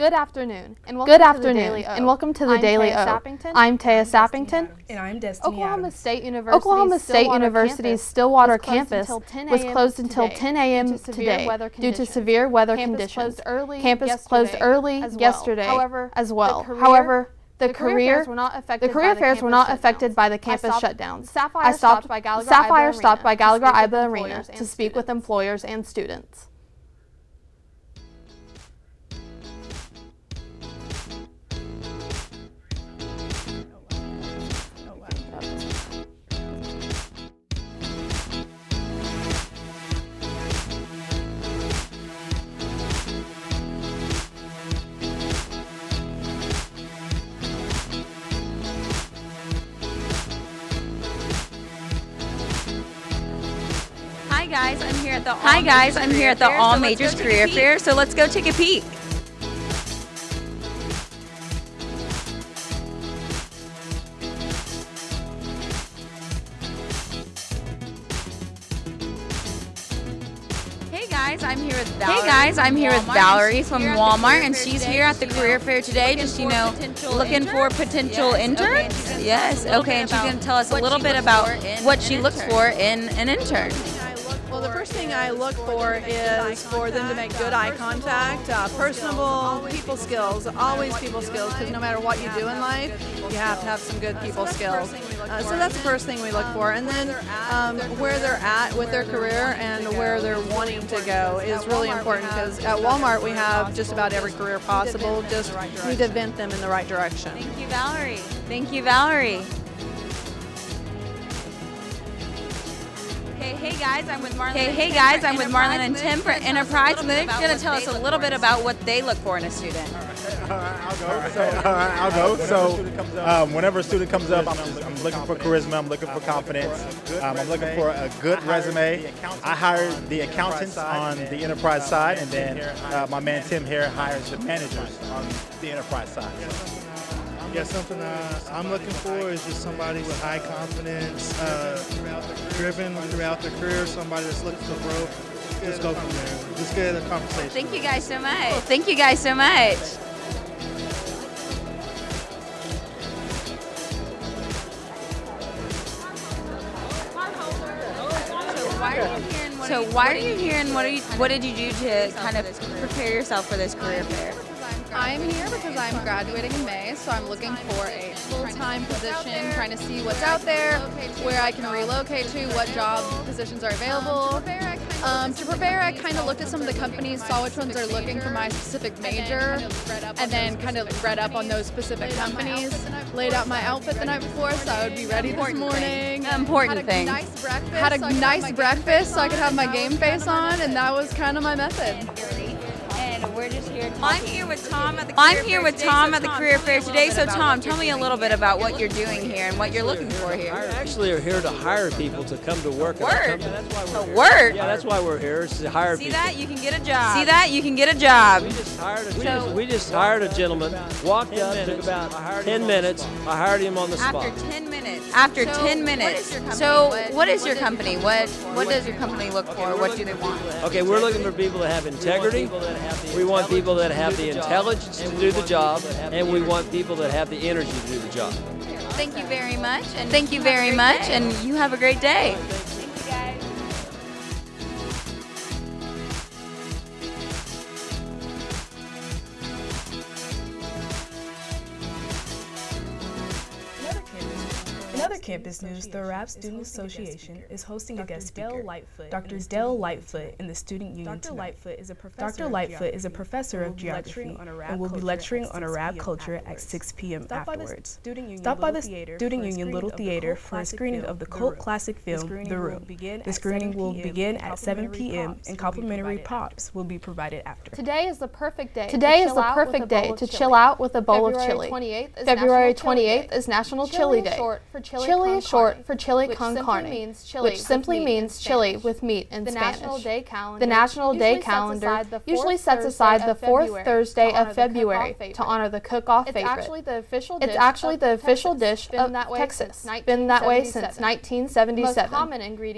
Good afternoon, and welcome to the Daily O. I'm Taya Sappington. And I'm Destiny Oklahoma Adams. State University's Stillwater campus was closed until 10 a.m. today due to severe weather conditions. Campus closed early yesterday as well. However, the career fairs were not affected by the campus shutdowns. Sapphire stopped by Gallagher-Iba Arena to speak with employers and students. Hi guys, I'm here at the All Majors Career Fair, so let's go take a peek. Hey guys, I'm here with Valerie from Walmart, and she's here at the career fair today, just looking for potential interns. Yes, okay, and she's going to tell us a little bit about what she looks for in an intern. Well, the first thing I look for is for them to make good eye contact, personable people skills, always people skills, because no matter what you do in life, you have to have some good people skills. So that's the first thing we look for. And then where they're at with their career and where they're wanting to go is really important, because at Walmart we have just about every career possible. Just need to vent them in the right direction. Thank you, Valerie. Thank you, Valerie. Hey guys, I'm with Marlon and Tim for Enterprise, and they're going to tell us a little bit about what they look for in a student. I'll go. So whenever a student comes up, I'm looking for charisma, I'm looking for confidence, I'm looking for a good resume. I hire the accountants on the Enterprise side, and then my man Tim here hires the managers on the Enterprise side. Yeah, something I'm looking for is just somebody with high confidence, driven throughout their career, somebody that's looking for growth. Just go from there. Just get a conversation. Thank you guys so much. Thank you guys so much. So why are you here, and what did you do to kind of prepare yourself for this career fair? I'm here because I'm graduating in May, so I'm looking for a full-time position, trying to see what's out there, where I can relocate to, what job positions are available. To prepare, I kind of looked at some of the companies, saw which ones are looking for my specific major, and then kind of read up on those specific companies, laid out my outfit the night before so I would be ready this morning. Important thing. Had a nice breakfast so I could have my game face on, and that was kind of my method. And we're just here. I'm here with Tom at the career fair today. So Tom, tell me a little bit about what you're doing here and what you're looking for here. We actually are here to hire people to come to work. Work. Yeah, that's why we're here, is to hire people. See that? You can get a job. See that? You can get a job. We just hired a gentleman, walked up, took about 10 minutes. I hired him on the spot. After 10 minutes. So what is your company? What does your company look for? What do they want? Okay, we're looking for people that have integrity. We want people that have the intelligence to do the job, and we want people that have the energy to do the job. Thank you very much, and you have a great day. Thank you, guys. In other campus news, the RAP Student Association is hosting a guest speaker, Dr. Dell Lightfoot, in the Student Union tonight. Dr. Lightfoot is a professor of geography and will be lecturing on Arab culture at 6 p.m. afterwards. Stop by the Student Union Little Theater for a screening of the cult classic film, The Room. The screening will begin at 7 p.m. and complimentary props will be provided after. Today is the perfect day to chill out with a bowl of chili. February 28th is National Chili Day. Chili is short for chili con carne, which simply means chili with meat in Spanish. The National Day calendar usually sets aside the fourth Thursday of February to honor the cook-off favorite. It's actually the official dish of Texas. Been that way since 1977.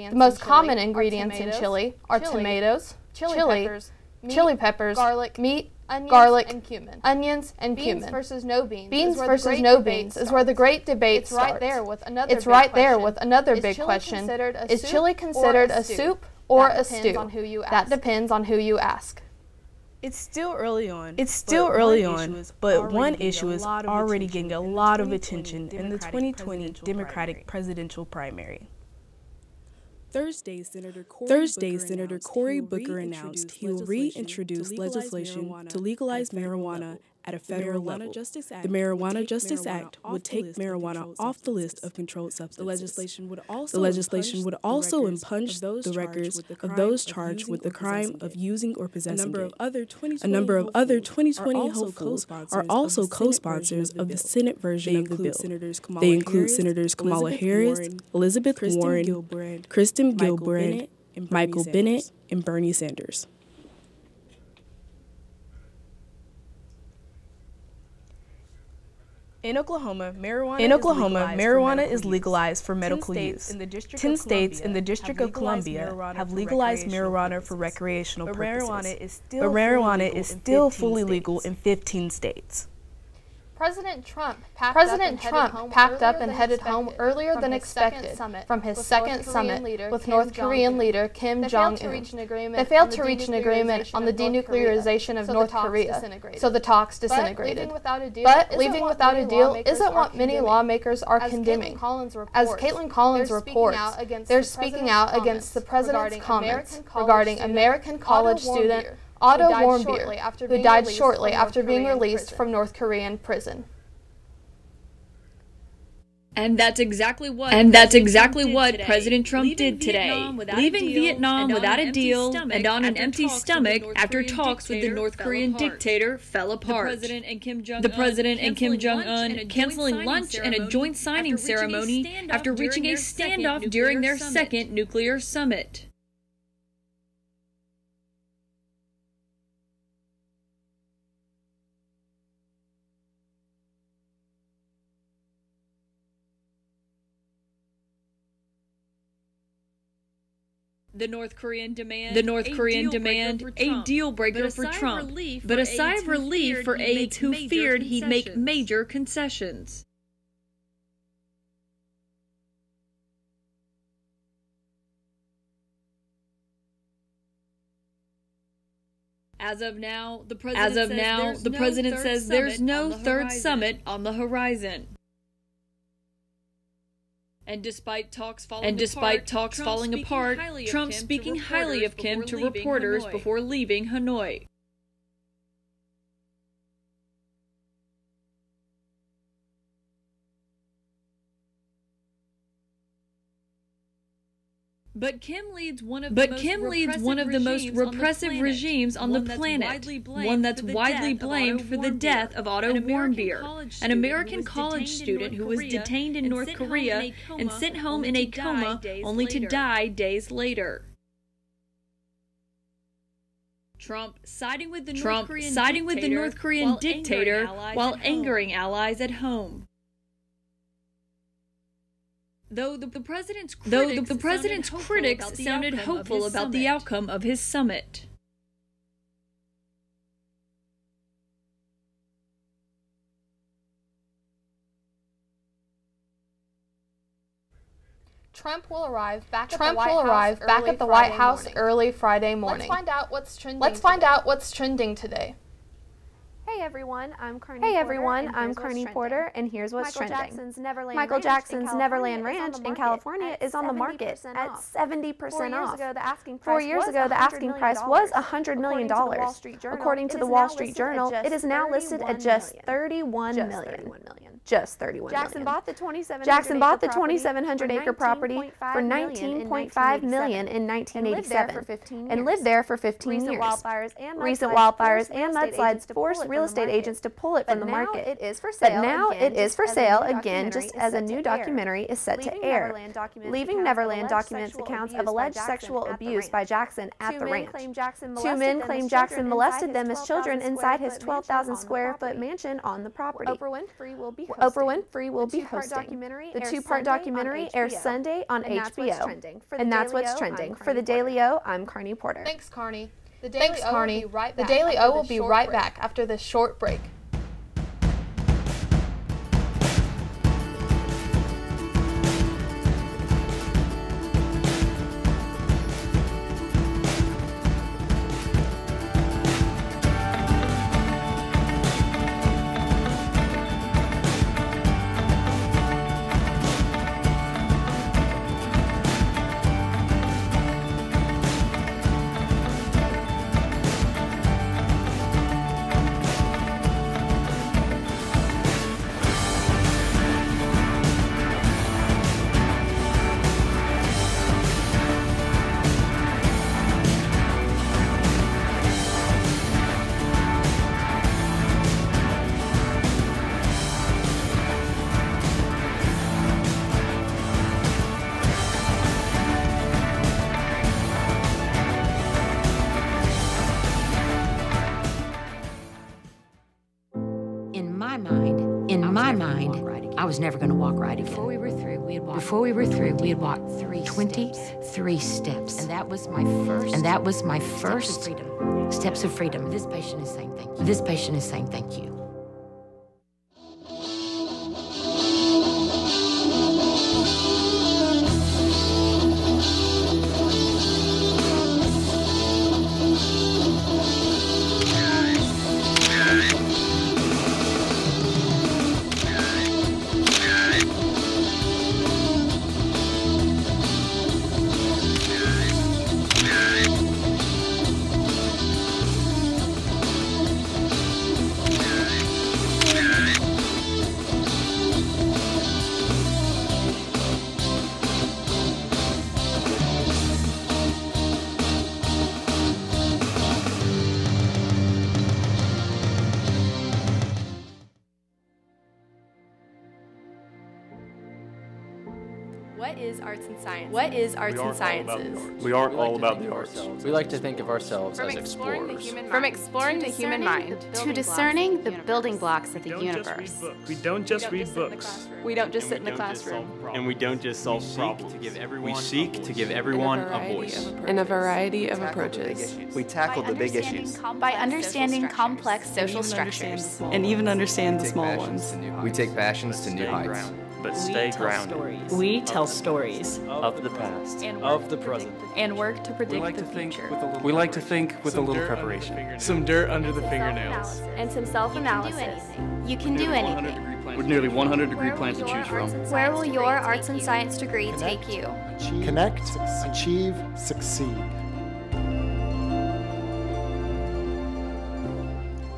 The most common ingredients in chili are tomatoes, chili peppers, garlic, meat, garlic, and cumin. Onions and cumin. Beans versus no beans. Beans versus no beans is where the great debate starts. It's right there with another big question. Is chili considered a soup or a stew? That depends on who you ask. It's still early on, but one issue is already getting a lot of attention in the 2020 Democratic presidential primary. Thursday, Senator Cory Booker announced he will reintroduce legislation to legalize marijuana at a federal level. The Marijuana Justice Act would take marijuana off the list of controlled substances. The legislation would also impunge the records of those charged with the crime of using or possessing it. A number of other 2020 hopefuls are also co-sponsors of the Senate version of the bill. They include Senators Kamala Harris, Elizabeth Warren, Kristen Gillibrand, Michael Bennet, and Bernie Sanders. In Oklahoma, marijuana is legalized for medical use. 10 states in the District of Columbia have legalized marijuana for recreational purposes, but marijuana is still fully legal in 15 states. President Trump packed up and headed home earlier than expected from his second summit with North Korean leader Kim Jong-un. They failed to reach an agreement on the denuclearization of North Korea, so the talks disintegrated. But leaving without a deal isn't what many lawmakers are condemning. As Caitlin Collins reports, they're speaking out against the president's comments regarding American college student Otto Warmbier, who died shortly after being released from North Korean prison. And that's exactly what President Trump did today, leaving Vietnam without a deal and on an empty stomach after talks with the North Korean dictator fell apart. The President and Kim Jong-un canceling lunch and a joint signing ceremony after reaching a standoff during their second nuclear summit. The North Korean demand a deal breaker for Trump, but a sigh of relief for aides who feared he'd make major concessions. As of now, the president says there's no third summit on the horizon. And despite talks falling apart, Trump speaking highly of Kim to reporters before leaving Hanoi. But Kim leads one of the most repressive regimes on the planet, one that's widely blamed for the death of Otto Warmbier, an American college student who was detained in North Korea and sent home in a coma only to die days later. Trump siding with the North Korean dictator while angering allies at home. Though the president's critics sounded hopeful about the outcome of his summit. Trump will arrive back at the White House early Friday morning. Let's find out what's trending today. Hey everyone, I'm Carney Porter, and here's what's trending. Michael Jackson's Neverland Ranch in California is on the market at 70% off. 4 years ago, the asking price was $100 million. According to the Wall Street Journal, it is now listed at just $31 million. Just $31 million. Jackson bought the 2,700-acre property for $19.5 million in 1987 and lived there for 15 years. Recent wildfires and mudslides forced real estate agents to pull it from the market. But now it is for sale again, just as a new documentary is set to air. Leaving Neverland documents accounts of alleged sexual abuse by Jackson at the ranch. 2 men claim Jackson molested them as children inside his 12,000-square-foot mansion on the property. Oprah Winfrey will be hosting. The 2-part documentary airs Sunday on HBO. And that's what's trending. For the Daily O, I'm Carney Porter. Thanks, Carney. Thanks, Carney. The Daily O will be right back after this short break. In my mind, I was never going to walk right again. Before we were through, we had walked 23 steps. And that was my first steps of freedom. This patient is saying thank you. This patient is saying thank you. What is arts and science? What is arts and sciences? We aren't all about the arts. We like to think of ourselves as explorers. From exploring the human mind to discerning the building blocks of the universe. We don't just read books. We don't just sit in the classroom. And we don't just solve problems. We seek to give everyone a voice. In a variety of approaches. We tackle the big issues. By understanding complex social structures. And even understand the small ones. We take passions to new heights. But stay grounded. We tell stories of the past, of the present, and work to predict the future. We like to think with a little preparation. Some dirt under the fingernails. And some self-analysis. You can do anything. With nearly 100 degree plans to choose from. Where will your arts and science degree take you? Connect, achieve, succeed.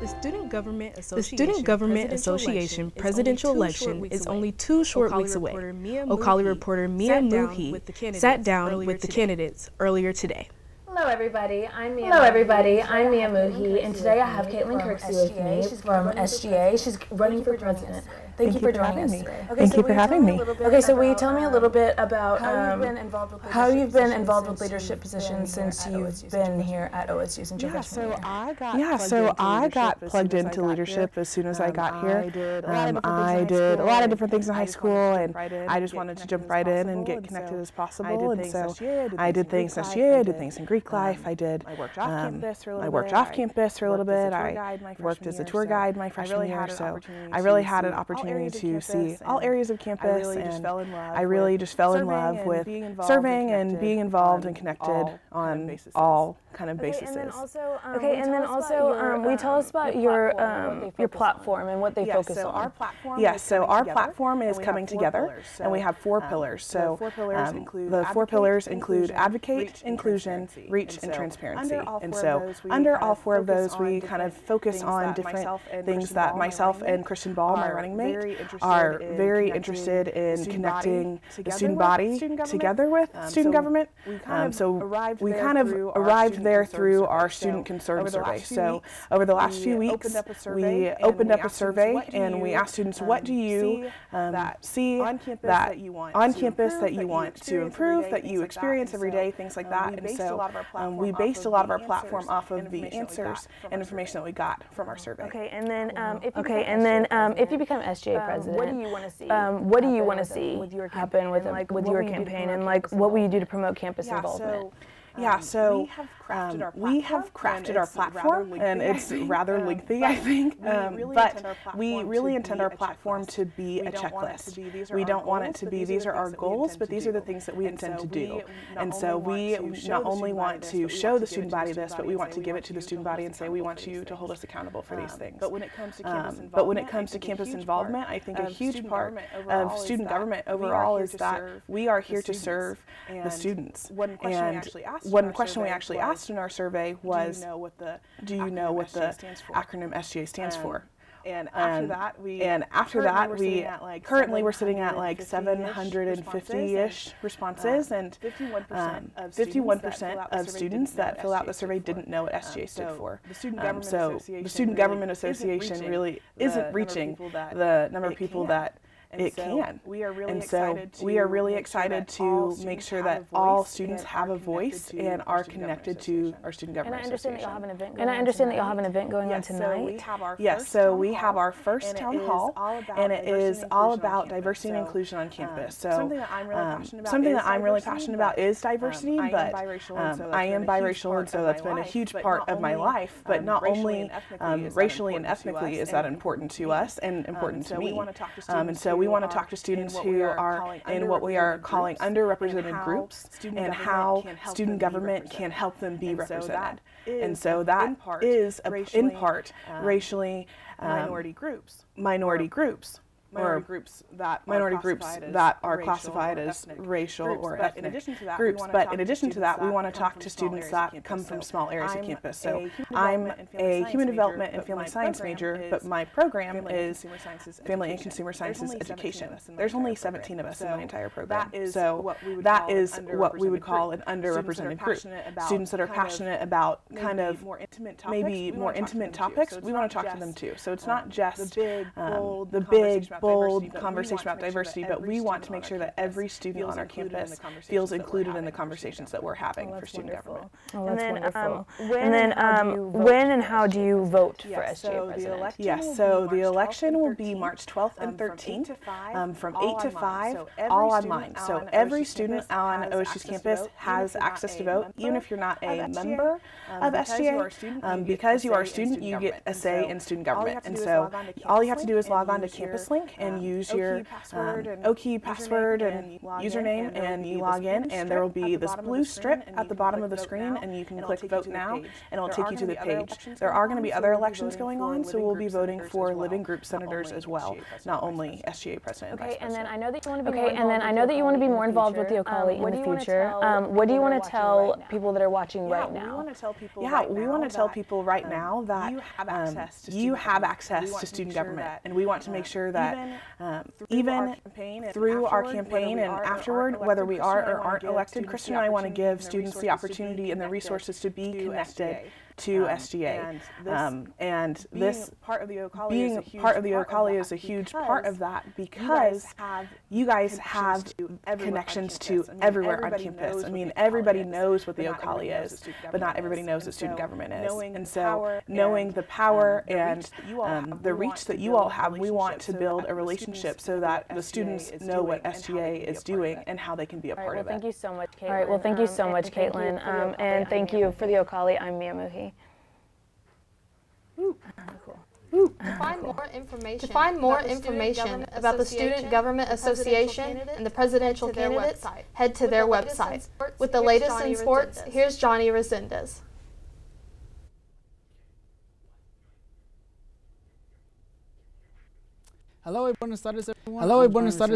The Student Government Association presidential election is only 2 short weeks away. Ocala reporter Mia Muhi sat down with the candidates earlier today. Hello everybody, I'm Mia Muhi, and today I have Caitlin Kirksey with me from SGA. She's running for president. Thank you for joining us today. Thank you for having me. Okay, so will you tell me a little bit about how you've been involved with leadership positions since you've been here at OSU since your freshman year? So I got plugged into leadership as soon as I got here. I did a lot of different things in high school, and I just wanted to jump right in and get connected as possible. And so I did things in SGA, I did things in Greek life, I worked off campus for a little bit. I worked as a tour guide my freshman year, so I really had an opportunity to see all areas of campus, and I really just fell in love with serving and being involved and connected on all kind of bases. And then also, will you tell us about your platform and what they focus on? So our platform is coming together, and we have 4 pillars. So the 4 pillars include advocate, inclusion, reach, and transparency. And so under all 4 of those, we kind of focus on different things that myself and Christian Ball, my running mate, are very interested in connecting the student body together with student government. So we kind of arrived there through our student concern survey. So over the last few weeks, we opened up a survey and we asked students, what do you see on campus that you want to improve, that you experience every day, things like that. And so we based a lot of our platform off of the answers and information that we got from our survey. Okay, and then if you become SGA president, what do you want to see happen with your campaign, and what will you do to promote campus involvement? Yeah, so we have crafted our platform, and it's rather lengthy, I think, but we really intend our platform to be a checklist. We don't want it to be, these are our goals, but these are the things that we intend to do. And so we not only want to show the student body this, but we want to give it to the student body and say, we want you to hold us accountable for these things. But when it comes to campus involvement, I think a huge part of student government overall is that we are here to serve the students. And one question we actually asked in our survey was, do you know what the acronym SGA stands for? And after that, we currently we're sitting at like 750-ish responses, and 51% of students that fill out the survey didn't know what SGA stood for. So the Student Government Association really isn't reaching the number of people that it can. And so we are really excited to make sure that all students have a voice and are connected to our Student Government Association. And I understand that y'all have an event going on tonight. Yes, so we have our first town hall, and it is all about diversity and inclusion on campus. So something that I'm really passionate about is diversity, but I am biracial, and so that's been a huge part of my life. But not only racially and ethnically is that important to us and important to me. And so we want to talk to students who are in what we are calling underrepresented groups and how student government can help them be represented. And so that is, in part, racially minority groups. Minority groups that are classified as racial or ethnic groups. But in addition to that, we want to talk to students that come from small areas of campus. So I'm a human development and family science major, but my program is family and consumer sciences education. There's only 17 of us in my entire program. So that is what we would call an underrepresented group. Students that are passionate about kind of maybe more intimate topics, we want to talk to them too. So it's not just the big, bold conversation about diversity, but we want to make sure that every student on our campus feels included in the conversations that we're having for student government. Oh, that's wonderful. When and how do you vote for SGA president? Yes, so the election will be March 12th and 13th from 8 to 5, all online. So every student on OSU's campus has access to vote, even if you're not a member of SGA. Because you are a student, you get a say in student government. And so all you have to do is log on to Campus Link and use your OKey password and username, and you log in, and there will be this blue strip at the bottom of the screen, and you can click Vote Now, and it'll take you to the page. There are going to be other elections going on, so we'll be voting for living group senators as well, not only SGA president and vice president. And then I know that you want to be more involved with the Ocali in the future. What do you want to tell people that are watching right now? We want to tell people right now that you have access to student government, and we want to make sure that even through our campaign and afterward, whether we are or aren't elected, Kristen and I want to give students the opportunity and the resources to be connected to SGA. And this being part of the Ocali is a huge part of that, because you guys have connections to everywhere on campus. I mean, everybody knows what the Ocali is, but not everybody knows what student government is. And so knowing the power and the reach that you all have, we want to build a relationship so that the students know what SGA is doing and how they can be a part of it. Thank you so much, Caitlin. All right, well, thank you so much, Caitlin. And thank you for the Ocali. I'm Mia Muhi. To find more information about the Student Government Association and the presidential candidates, head to their website. With the latest in sports, here's Johnny Resendez. Hello, buenas tardes,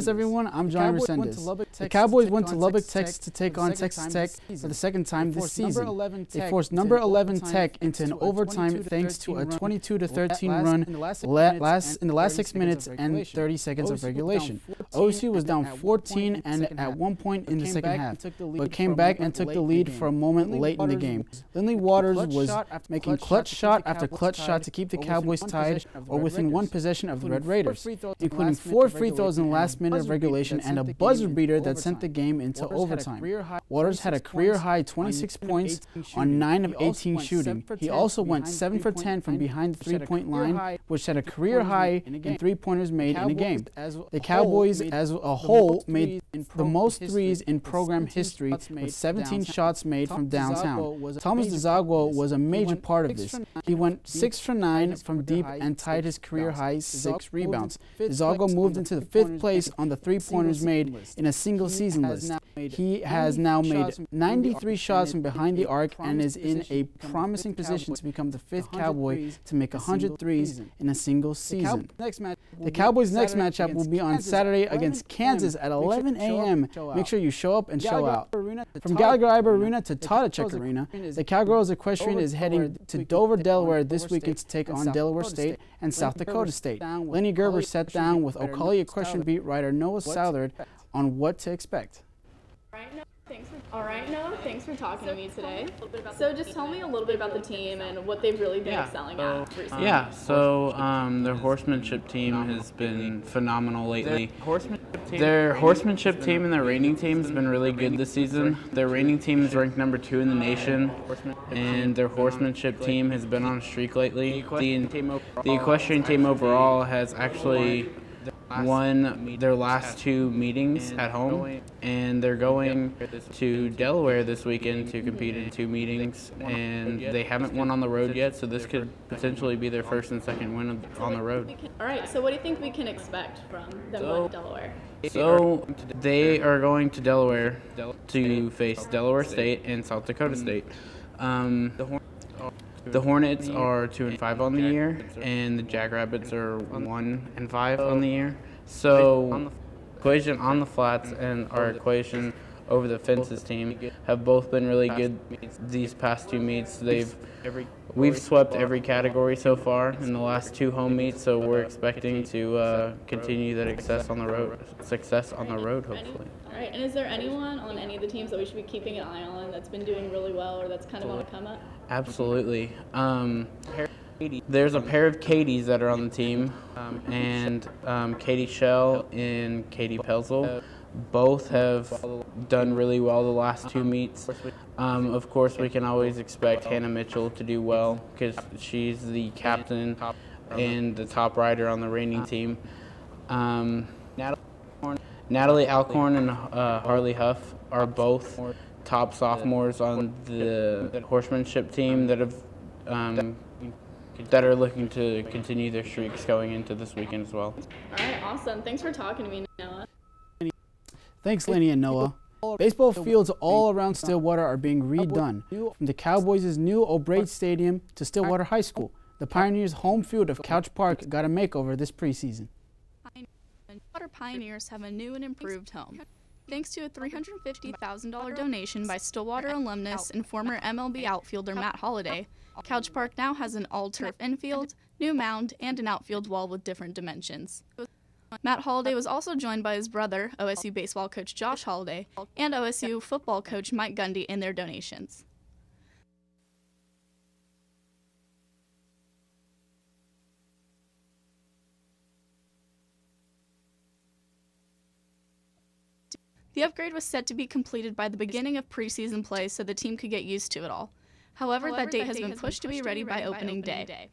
everyone. I'm Johnny Resendez. The Cowboys went to Lubbock, Texas to take on Texas Tech for the second time this season. They forced number 11 Tech into an overtime thanks to a 22-13 run in the last 6 minutes and 30 seconds of regulation. OSU was down 14 and at one point in the second half, but came back and took the lead for a moment late in the game. Lindley Waters was making clutch shot after clutch shot to keep the Cowboys tied or within one possession of the Red Raiders. including 4 free throws in the last minute of regulation and a buzzer beater that sent the game into overtime. Waters had a career-high 26 points on 9 of 18 shooting. He also went 7 for 10 from behind the three-point line, which had a career-high in three-pointers made in a game. The Cowboys as a whole made the most threes in program history with 17 shots made from downtown. Thomas DeZagua was a major part of this. He went 6 for 9 from deep and tied his career-high 6 rebounds. DeZagua moved into the 5th place on the three-pointers made in a single season list. He has now made 93 shots from behind the arc and is in a promising position to become the 5th Cowboy to make 100 threes in a single season. The Cowboys' next matchup will be on Saturday against Kansas at 11 a.m. Make sure you show up and show out. From Gallagher-Iba Arena to Tadachek Arena, the Cowgirls Equestrian is heading to Dover, Delaware this weekend to take on Delaware State and South Dakota State. Lenny Gerber sat down with Ocala Equestrian beat writer Noah Southard on what to expect. Noah, thanks for talking to me today. So just tell me a little bit about the team and what they've really been excelling at recently. Their horsemanship team has been phenomenal lately. Their horsemanship team and their reining team has been really good this season. Their reining team is ranked number 2 in the nation, and their horsemanship team has been on a streak lately. The equestrian team overall has actually won their last 2 meetings at home, and they're going to Delaware this weekend to compete in 2 meetings, and they haven't won on the road yet, so this could potentially be their first and second win on the road. All right, so what do you think we can expect from them going to Delaware? So they are going to Delaware to face Delaware State and South Dakota State. The Hornets are 2-5 on the year, and the Jackrabbits are 1-5 on the year. So, equation on the flats and our equation over the fences team have both been really good these past 2 meets. We've swept every category so far in the last 2 home meets, so we're expecting to continue that success on the road, hopefully. All right, and is there anyone on any of the teams that we should be keeping an eye on that's been doing really well or that's kind of on the come up? Absolutely. There's a pair of Katies that are on the team, and Katie Shell and Katie Pelzel. Both have done really well the last 2 meets. Of course, we can always expect Hannah Mitchell to do well because she's the captain and the top rider on the reining team. Natalie Alcorn and Harley Huff are both top sophomores on the horsemanship team that are looking to continue their streaks going into this weekend as well. All right, awesome. Thanks for talking to me, Noah. Thanks, Lenny and Noah. Baseball fields all around Stillwater are being redone, from the Cowboys' new O'Brate Stadium to Stillwater High School. The Pioneers' home field of Couch Park got a makeover this preseason. Stillwater Pioneers have a new and improved home. Thanks to a $350,000 donation by Stillwater alumnus and former MLB outfielder Matt Holliday, Couch Park now has an all-turf infield, new mound, and an outfield wall with different dimensions. Matt Holliday was also joined by his brother, OSU baseball coach Josh Holliday, and OSU football coach Mike Gundy in their donations. The upgrade was set to be completed by the beginning of preseason play so the team could get used to it all. However, that date has been pushed to be ready by opening day.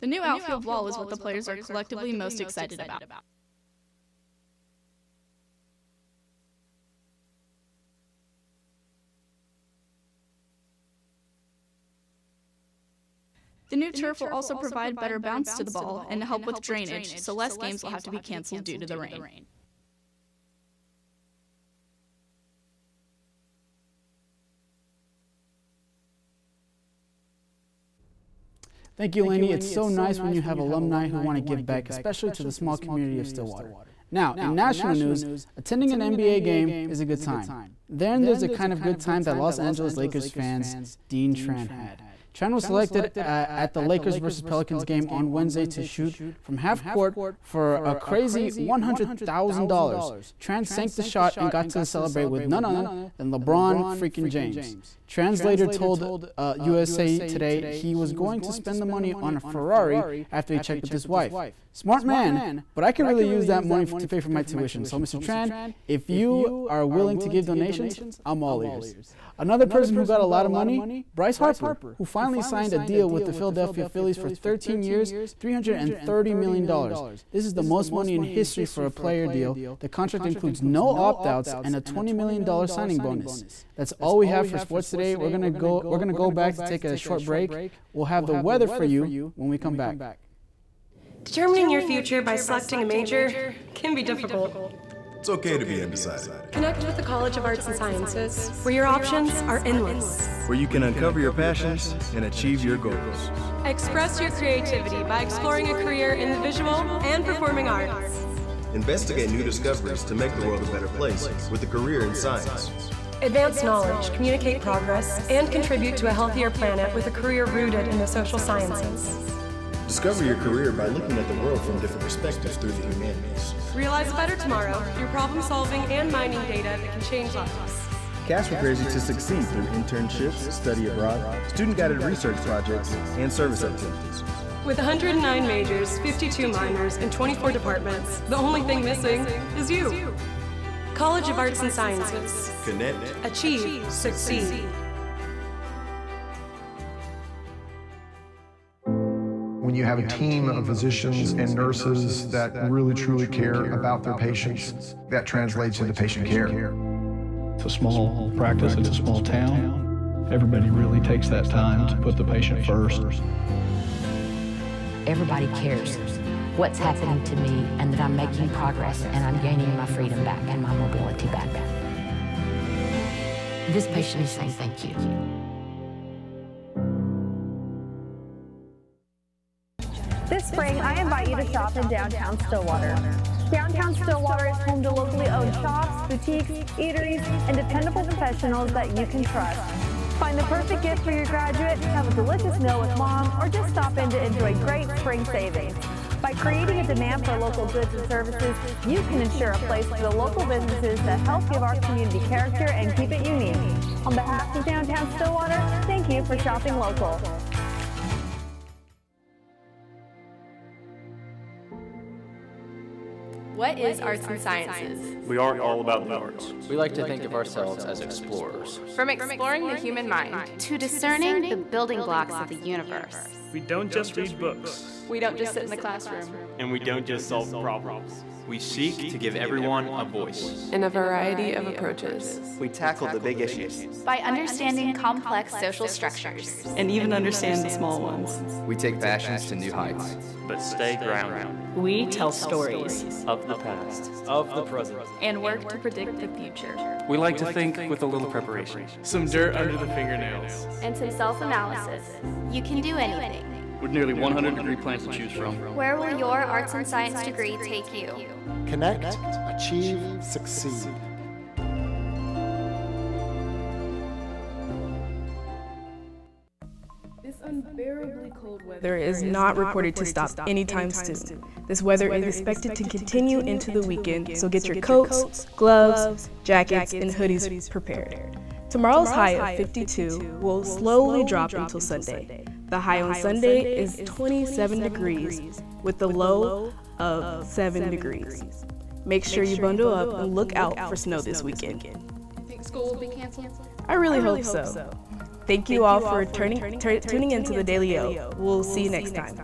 The new outfield wall is what the players are collectively most excited about. The new turf will also provide better bounce to the ball and help with drainage, so less games will have to be canceled due to the rain. Thank you, Lenny. It's so nice when you have alumni who want to give back, especially to the small community of Stillwater. Now, in national news, attending an NBA game is a good time. Then there's the kind of good time that Los Angeles Lakers fans Dean Tran had. Tran was selected at the Lakers vs. Pelicans game on Wednesday to shoot from half court for a crazy $100,000. Tran sank the shot and got to celebrate with none other than LeBron freaking James. Tran later told USA Today he was going to spend the money on a Ferrari after he checked with his wife. Smart man, but I can really use that money to pay for my tuition. So, Mr. Tran, if you are willing to give donations, I'm all ears. Another person who got a lot of money, Bryce Harper, who finally signed a deal with the Philadelphia Phillies for 13 years, $330 million. This is the most money in history for a player deal. The contract includes no opt-outs and a $20 million signing bonus. That's all we have for sports today. We're gonna go back to take a short break. We'll have the weather for you when we come back. Determining your future by selecting a major can be difficult. It's okay to be undecided. Connect with the College of Arts and Sciences, where your options are endless. Where you can uncover your passions and achieve your goals. Express your creativity by exploring a career in the visual and performing arts. Investigate new discoveries to make the world a better place with a career in science. Advance knowledge, communicate progress, and contribute to a healthier planet with a career rooted in the social sciences. Discover your career by looking at the world from different perspectives through the humanities. Realize a better tomorrow through problem solving and mining data that can change lives. Cast prepares you to succeed through internships, study abroad, student-guided research projects, and service activities. With 109 majors, 52 minors, and 24 departments, the only thing missing is you. College of Arts and Sciences. Connect. Achieve. Succeed. When you have a team of physicians and nurses that really truly care about their patients, that translates into patient care. It's a small practice, it's a small town. Everybody really takes that time to put the patient first. Everybody cares what's happening to me and that I'm making progress and I'm gaining my freedom back and my mobility back. This patient is saying thank you. This spring, I invite you to shop in downtown Stillwater. Downtown Stillwater is home to locally owned shops, boutiques, eateries, and dependable professionals that you can trust. Find the perfect gift for your graduate, have a delicious meal with mom, or just stop in to enjoy great spring savings. By creating a demand for local goods and services, you can ensure a place for the local businesses that help give our community character and keep it unique. On behalf of Downtown Stillwater, thank you for shopping local. What is arts and sciences? We aren't all about the arts. We like to think of ourselves as explorers. From exploring the human mind to discerning the building blocks of the universe. We don't just read books. We don't just sit in the classroom. And we don't just solve problems. We seek to give everyone a voice. In a variety of approaches. We tackle the big issues. By understanding complex social structures. And even understand the small ones. We take passions to new heights. But stay grounded. We tell stories Of the past. Of the present. And work to predict the future. We like to think with a little preparation. Some dirt under the fingernails. And some self-analysis. You can do anything. With nearly 100-degree plans to choose from. Where will your arts and science degree take you? Connect, achieve, succeed. This unbearably cold weather is not reported to stop anytime soon. This weather is expected to continue into the weekend, so get your coats, gloves, jackets, and hoodies prepared. Tomorrow's high of 52 will slowly drop until Sunday. The high on Sunday is 27 degrees with the low of 7 degrees. Make sure you bundle up and look out for snow this weekend. You think school will be canceled? I really hope so. Thank you all for tuning into the Daily O. We'll see you next time.